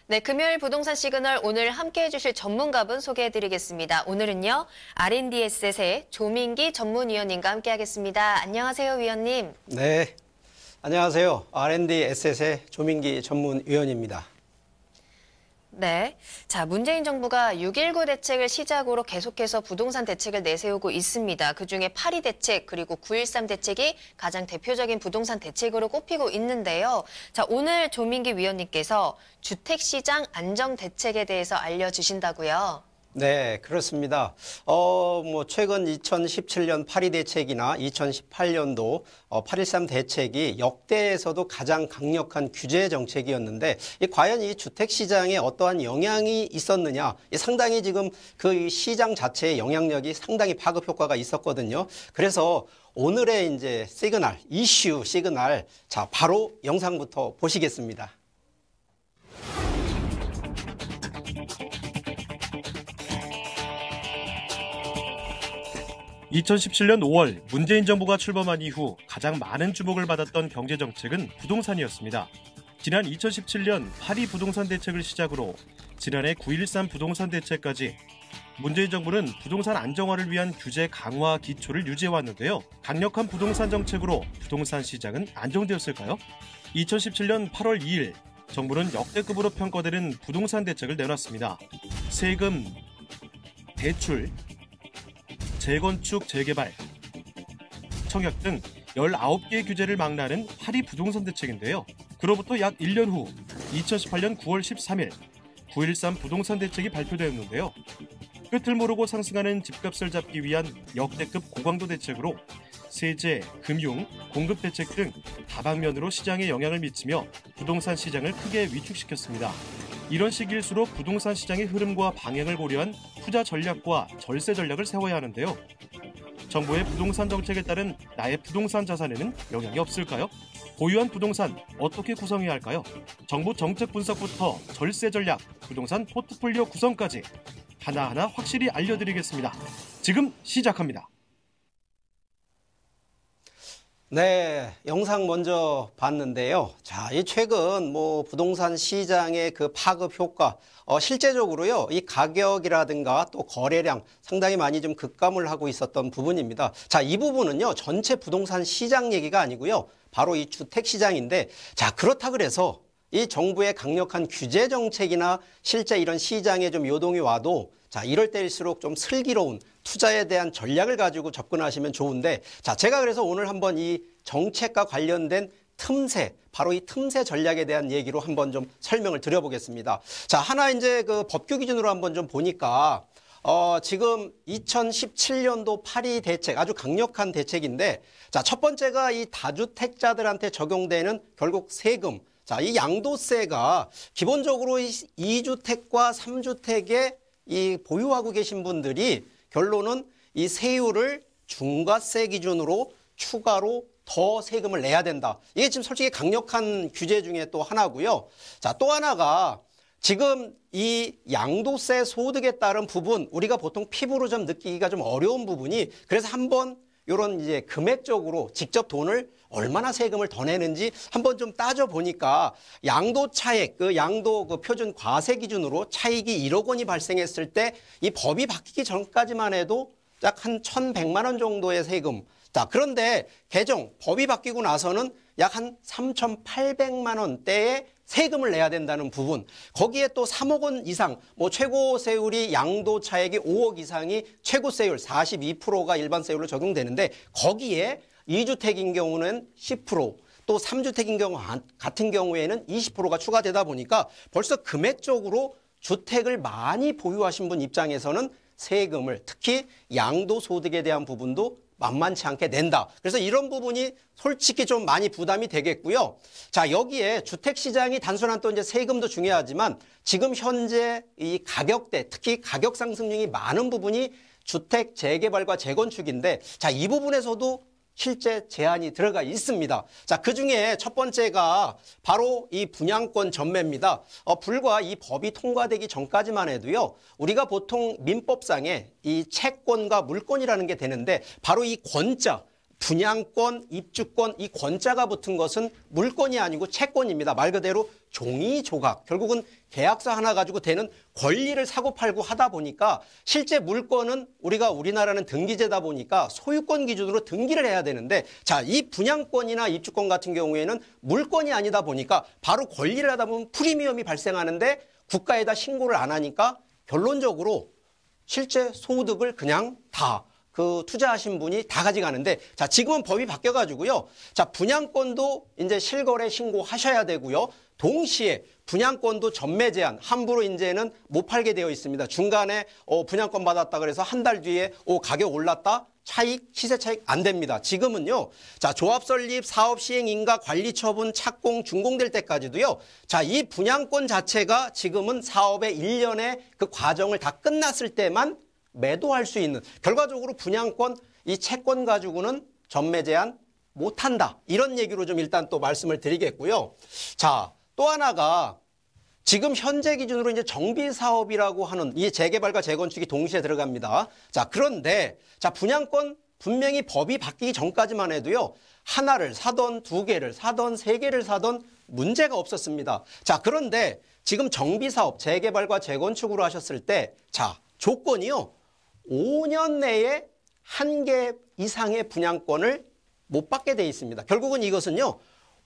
네, 금요일 부동산 시그널 오늘 함께해 주실 전문가분 소개해드리겠습니다. 오늘은요, R&D 에셋의 조민기 전문위원님과 함께하겠습니다. 안녕하세요, 위원님. 네, 안녕하세요. R&D 에셋의 조민기 전문위원입니다. 네. 자, 문재인 정부가 6.19 대책을 시작으로 계속해서 부동산 대책을 내세우고 있습니다. 그중에 8.2 대책 그리고 9.13 대책이 가장 대표적인 부동산 대책으로 꼽히고 있는데요. 자, 오늘 조민기 위원님께서 주택시장 안정 대책에 대해서 알려주신다고요. 네, 그렇습니다. 최근 2017년 8.2 대책이나 2018년도 8.13 대책이 역대에서도 가장 강력한 규제 정책이었는데, 과연 이 주택시장에 어떠한 영향이 있었느냐, 상당히 지금 그 시장 자체의 영향력이 상당히 파급 효과가 있었거든요. 그래서 오늘의 이제 이슈 시그널, 자, 바로 영상부터 보시겠습니다. 2017년 5월 문재인 정부가 출범한 이후 가장 많은 주목을 받았던 경제정책은 부동산이었습니다. 지난 2017년 8.2 부동산 대책을 시작으로 지난해 9.13 부동산 대책까지 문재인 정부는 부동산 안정화를 위한 규제 강화 기초를 유지해왔는데요. 강력한 부동산 정책으로 부동산 시장은 안정되었을까요? 2017년 8월 2일 정부는 역대급으로 평가되는 부동산 대책을 내놨습니다. 세금, 대출, 재건축, 재개발, 청약 등 19개의 규제를 망라하는 8.2 부동산 대책인데요. 그로부터 약 1년 후 2018년 9월 13일 9.13 부동산 대책이 발표되었는데요. 끝을 모르고 상승하는 집값을 잡기 위한 역대급 고강도 대책으로 세제, 금융, 공급 대책 등 다방면으로 시장에 영향을 미치며 부동산 시장을 크게 위축시켰습니다. 이런 시기일수록 부동산 시장의 흐름과 방향을 고려한 투자 전략과 절세 전략을 세워야 하는데요. 정부의 부동산 정책에 따른 나의 부동산 자산에는 영향이 없을까요? 보유한 부동산 어떻게 구성해야 할까요? 정부 정책 분석부터 절세 전략, 부동산 포트폴리오 구성까지 하나하나 확실히 알려드리겠습니다. 지금 시작합니다. 네, 영상 먼저 봤는데요. 자, 이 최근 부동산 시장의 그 파급 효과, 실제적으로요, 이 가격이라든가 또 거래량 상당히 많이 좀 급감을 하고 있었던 부분입니다. 자, 이 부분은요, 전체 부동산 시장 얘기가 아니고요, 바로 이 주택 시장인데, 자, 그렇다 그래서 이 정부의 강력한 규제 정책이나 실제 이런 시장에 좀 요동이 와도 자, 이럴 때일수록 좀 슬기로운 투자에 대한 전략을 가지고 접근하시면 좋은데, 자, 제가 그래서 오늘 한번 이 정책과 관련된 틈새, 바로 이 틈새 전략에 대한 얘기로 한번 좀 설명을 드려보겠습니다. 자, 하나 이제 그 법규 기준으로 한번 좀 보니까, 지금 2017년도 8.2 대책, 아주 강력한 대책인데, 자, 첫 번째가 이 다주택자들한테 적용되는 결국 세금. 자, 이 양도세가 기본적으로 이 2주택과 3주택에 이 보유하고 계신 분들이 결론은 이 세율을 중과세 기준으로 추가로 더 세금을 내야 된다. 이게 지금 솔직히 강력한 규제 중에 또 하나고요. 자, 또 하나가 지금 이 양도세 소득에 따른 부분, 우리가 보통 피부로 좀 느끼기가 좀 어려운 부분이, 그래서 한번 이런 이제 금액적으로 직접 돈을 얼마나 세금을 더 내는지 한번 좀 따져 보니까 양도 차액, 양도 표준 과세 기준으로 차익이 1억 원이 발생했을 때 이 법이 바뀌기 전까지만 해도 약 한 1,100만 원 정도의 세금. 자, 그런데 법이 바뀌고 나서는 약 한 3,800만 원대의 세금을 내야 된다는 부분. 거기에 또 3억 원 이상, 최고 세율이 양도 차액이 5억 이상이 최고 세율 42%가 일반 세율로 적용되는데, 거기에 2주택인 경우는 10%, 또 3주택인 경우 같은 경우에는 20%가 추가되다 보니까 벌써 금액적으로 주택을 많이 보유하신 분 입장에서는 세금을, 특히 양도소득에 대한 부분도 만만치 않게 낸다. 그래서 이런 부분이 솔직히 좀 많이 부담이 되겠고요. 자, 여기에 주택시장이 단순한 또 이제 세금도 중요하지만 지금 현재 이 가격대, 특히 가격 상승률이 많은 부분이 주택 재개발과 재건축인데, 자, 이 부분에서도 실제 제한이 들어가 있습니다. 자, 그중에 첫 번째가 바로 이 분양권 전매입니다. 불과 이 법이 통과되기 전까지만 해도요, 우리가 보통 민법상에 이 채권과 물권이라는 게 되는데, 바로 이 권자, 분양권, 입주권, 이 권자가 붙은 것은 물권이 아니고 채권입니다. 말 그대로 종이 조각. 결국은 계약서 하나 가지고 되는 권리를 사고팔고 하다 보니까 실제 물권은 우리나라는 등기제다 보니까 소유권 기준으로 등기를 해야 되는데 자, 이 분양권이나 입주권 같은 경우에는 물권이 아니다 보니까 바로 권리를 하다 보면 프리미엄이 발생하는데 국가에다 신고를 안 하니까 결론적으로 실제 소득을 그냥 다 투자하신 분이 다 가져가는데 자, 지금은 법이 바뀌어가지고요. 자, 분양권도 이제 실거래 신고하셔야 되고요. 동시에 분양권도 전매 제한, 함부로 이제는 못 팔게 되어 있습니다. 중간에 분양권 받았다 그래서 한 달 뒤에 가격 올랐다? 차익, 시세 차익 안 됩니다. 지금은요. 자, 조합 설립, 사업 시행 인가, 관리 처분, 착공, 준공될 때까지도요. 자, 이 분양권 자체가 지금은 사업의 일련의 그 과정을 다 끝났을 때만 매도할 수 있는, 결과적으로 분양권, 이 채권 가지고는 전매 제한 못한다. 이런 얘기로 좀 일단 또 말씀을 드리겠고요. 자, 또 하나가 지금 현재 기준으로 이제 정비 사업이라고 하는 이 재개발과 재건축이 동시에 들어갑니다. 자, 그런데 자, 분양권 분명히 법이 바뀌기 전까지만 해도요. 하나를 사던 두 개를 사던 세 개를 사던 문제가 없었습니다. 자, 그런데 지금 정비 사업, 재개발과 재건축으로 하셨을 때 자, 조건이요. 5년 내에 한 개 이상의 분양권을 못 받게 돼 있습니다. 결국은 이것은요.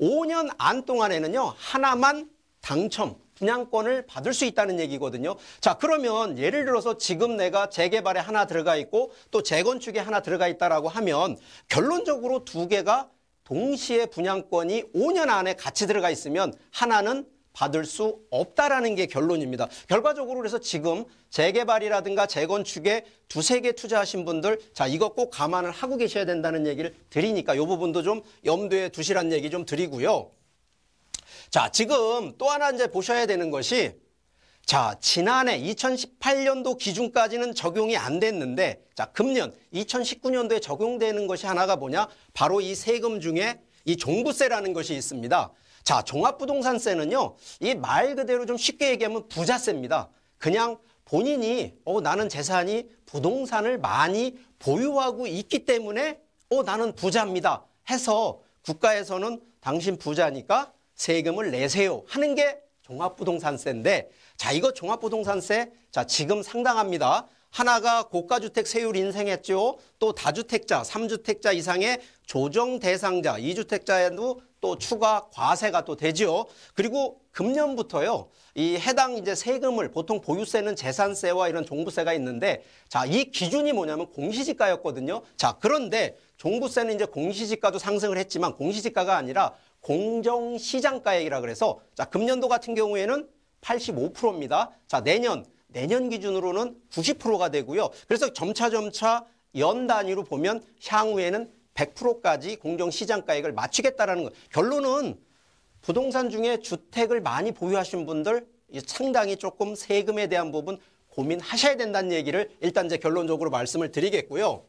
5년 안 동안에는요. 하나만 당첨, 분양권을 받을 수 있다는 얘기거든요. 자, 그러면 예를 들어서 지금 내가 재개발에 하나 들어가 있고 또 재건축에 하나 들어가 있다라고 하면 결론적으로 두 개가 동시에 분양권이 5년 안에 같이 들어가 있으면 하나는 받을 수 없다라는 게 결론입니다. 결과적으로 그래서 지금 재개발이라든가 재건축에 두세 개 투자하신 분들 자, 이거 꼭 감안을 하고 계셔야 된다는 얘기를 드리니까 이 부분도 좀 염두에 두시라는 얘기 좀 드리고요. 자, 지금 또 하나 이제 보셔야 되는 것이 자, 지난해 2018년도 기준까지는 적용이 안 됐는데 자, 금년 2019년도에 적용되는 것이 하나가 뭐냐? 바로 이 세금 중에 이 종부세라는 것이 있습니다. 자, 종합부동산세는요, 이 말 그대로 좀 쉽게 얘기하면 부자세입니다. 그냥 본인이 나는 재산이 부동산을 많이 보유하고 있기 때문에 나는 부자입니다 해서 국가에서는 당신 부자니까 세금을 내세요 하는 게 종합부동산세인데 자, 이거 종합부동산세 자, 지금 상당합니다. 하나가 고가주택 세율 인상했죠. 또 다주택자, 3주택자 이상의 조정 대상자, 2주택자에도 또 추가 과세가 또 되죠. 그리고 금년부터요. 이 해당 이제 세금을 보통 보유세는 재산세와 이런 종부세가 있는데 자, 이 기준이 뭐냐면 공시지가였거든요. 자, 그런데 종부세는 이제 공시지가도 상승을 했지만 공시지가가 아니라 공정시장가액이라 그래서 자, 금년도 같은 경우에는 85%입니다. 자, 내년 기준으로는 90%가 되고요. 그래서 점차 연 단위로 보면 향후에는 100%까지 공정시장가액을 맞추겠다라는 거. 결론은 부동산 중에 주택을 많이 보유하신 분들 상당히 조금 세금에 대한 부분 고민하셔야 된다는 얘기를 일단 이제 결론적으로 말씀을 드리겠고요.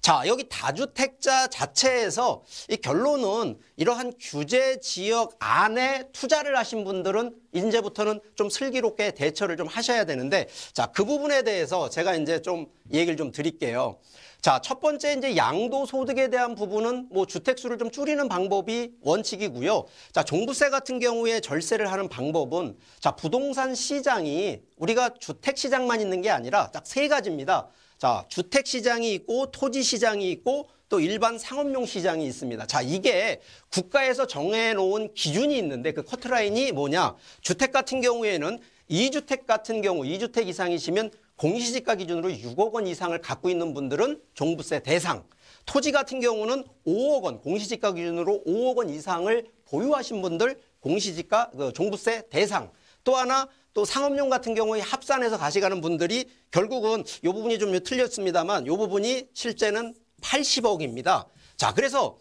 자, 여기 다주택자 자체에서 이 결론은 이러한 규제 지역 안에 투자를 하신 분들은 이제부터는 좀 슬기롭게 대처를 좀 하셔야 되는데 자, 그 부분에 대해서 제가 이제 좀 얘기를 좀 드릴게요. 자, 첫 번째 이제 양도소득에 대한 부분은 뭐 주택수를 좀 줄이는 방법이 원칙이고요. 자, 종부세 같은 경우에 절세를 하는 방법은 자, 부동산 시장이 우리가 주택 시장만 있는 게 아니라 딱 세 가지입니다. 자, 주택 시장이 있고 토지 시장이 있고 또 일반 상업용 시장이 있습니다. 자, 이게 국가에서 정해놓은 기준이 있는데 그 커트라인이 뭐냐? 주택 같은 경우에는 2주택 같은 경우 2주택 이상이시면 공시지가 기준으로 6억 원 이상을 갖고 있는 분들은 종부세 대상. 토지 같은 경우는 5억 원, 공시지가 기준으로 5억 원 이상을 보유하신 분들 공시지가 종부세 대상. 또 하나 또 상업용 같은 경우에 합산해서 가져가는 분들이 결국은 이 부분이 좀 틀렸습니다만 이 부분이 실제는 80억입니다. 자, 그래서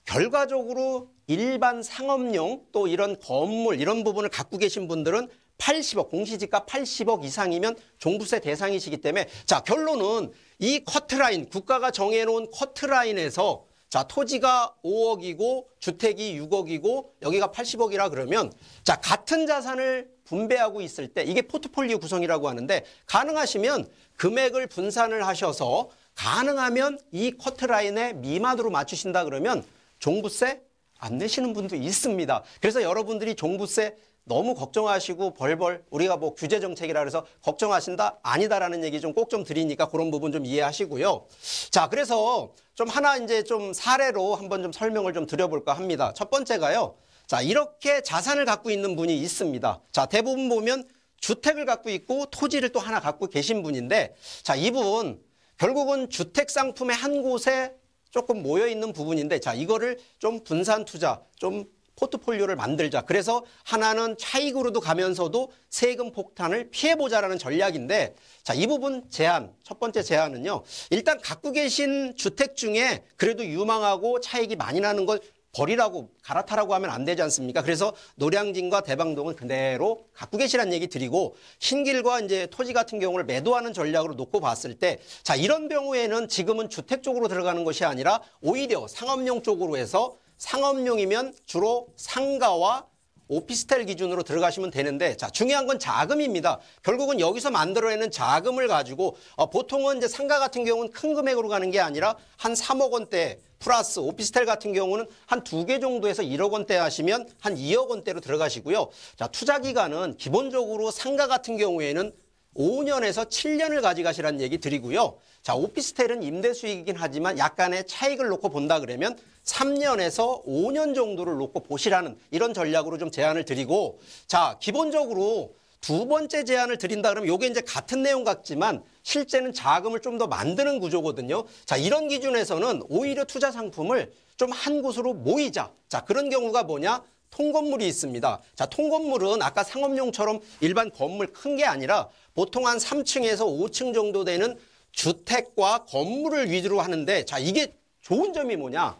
결과적으로 일반 상업용 또 이런 건물 이런 부분을 갖고 계신 분들은 80억, 공시지가 80억 이상이면 종부세 대상이시기 때문에 자, 결론은 이 커트라인, 국가가 정해놓은 커트라인에서 자, 토지가 5억이고 주택이 6억이고 여기가 80억이라 그러면 자, 같은 자산을 분배하고 있을 때 이게 포트폴리오 구성이라고 하는데 가능하시면 금액을 분산을 하셔서 가능하면 이 커트라인의 미만으로 맞추신다 그러면 종부세 안 내시는 분도 있습니다. 그래서 여러분들이 종부세 너무 걱정하시고 벌벌 우리가 뭐 규제 정책이라 그래서 걱정하신다? 아니다라는 얘기 좀 꼭 좀 드리니까 그런 부분 좀 이해하시고요. 자, 그래서 좀 하나 이제 좀 사례로 한번 좀 설명을 좀 드려볼까 합니다. 첫 번째가요. 자, 이렇게 자산을 갖고 있는 분이 있습니다. 자, 대부분 보면 주택을 갖고 있고 토지를 또 하나 갖고 계신 분인데, 자, 이분 결국은 주택 상품의 한 곳에 조금 모여 있는 부분인데, 자, 이거를 좀 분산 투자, 좀 포트폴리오를 만들자. 그래서 하나는 차익으로도 가면서도 세금 폭탄을 피해보자라는 전략인데, 자, 이 부분 제한, 첫 번째 제한은요. 일단 갖고 계신 주택 중에 그래도 유망하고 차익이 많이 나는 걸 버리라고 갈아타라고 하면 안 되지 않습니까? 그래서 노량진과 대방동은 그대로 갖고 계시라는 얘기 드리고, 신길과 이제 토지 같은 경우를 매도하는 전략으로 놓고 봤을 때, 자, 이런 경우에는 지금은 주택 쪽으로 들어가는 것이 아니라 오히려 상업용 쪽으로 해서, 상업용이면 주로 상가와 오피스텔 기준으로 들어가시면 되는데, 자, 중요한 건 자금입니다. 결국은 여기서 만들어내는 자금을 가지고 보통은 이제 상가 같은 경우는 큰 금액으로 가는 게 아니라 한 3억 원대 플러스 오피스텔 같은 경우는 한 2개 정도에서 1억 원대 하시면 한 2억 원대로 들어가시고요. 자, 투자 기간은 기본적으로 상가 같은 경우에는 5년에서 7년을 가져가시라는 얘기 드리고요. 자, 오피스텔은 임대 수익이긴 하지만 약간의 차익을 놓고 본다 그러면 3년에서 5년 정도를 놓고 보시라는 이런 전략으로 좀 제안을 드리고, 자, 기본적으로 두 번째 제안을 드린다 그러면 요게 이제 같은 내용 같지만 실제는 자금을 좀 더 만드는 구조거든요. 자, 이런 기준에서는 오히려 투자 상품을 좀 한 곳으로 모이자. 자, 그런 경우가 뭐냐? 통건물이 있습니다. 자, 통건물은 아까 상업용처럼 일반 건물 큰 게 아니라 보통 한 3층에서 5층 정도 되는 주택과 건물을 위주로 하는데, 자, 이게 좋은 점이 뭐냐?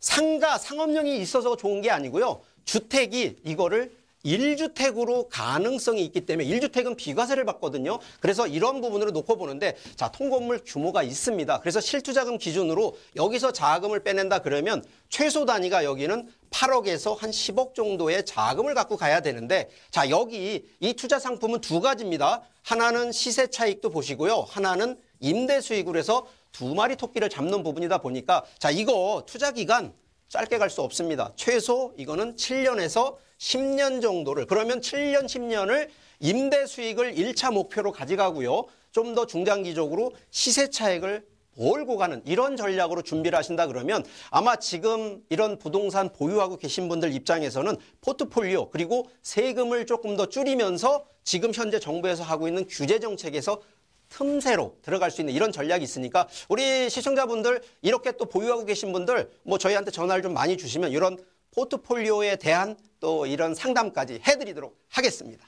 상가, 상업용이 있어서 좋은 게 아니고요. 주택이 이거를 1주택으로 가능성이 있기 때문에 1주택은 비과세를 받거든요. 그래서 이런 부분으로 놓고 보는데, 자, 통건물 규모가 있습니다. 그래서 실투자금 기준으로 여기서 자금을 빼낸다 그러면 최소 단위가 여기는 8억에서 한 10억 정도의 자금을 갖고 가야 되는데, 자, 여기 이 투자 상품은 두 가지입니다. 하나는 시세 차익도 보시고요. 하나는 임대 수익으로 해서 두 마리 토끼를 잡는 부분이다 보니까, 자, 이거 투자 기간 짧게 갈 수 없습니다. 최소 이거는 7년에서 10년 정도를, 그러면 7년, 10년을 임대 수익을 1차 목표로 가져가고요. 좀 더 중장기적으로 시세 차익을 몰고 가는 이런 전략으로 준비를 하신다 그러면 아마 지금 이런 부동산 보유하고 계신 분들 입장에서는 포트폴리오 그리고 세금을 조금 더 줄이면서 지금 현재 정부에서 하고 있는 규제 정책에서 틈새로 들어갈 수 있는 이런 전략이 있으니까 우리 시청자분들 이렇게 또 보유하고 계신 분들 뭐 저희한테 전화를 좀 많이 주시면 이런 포트폴리오에 대한 또 이런 상담까지 해드리도록 하겠습니다.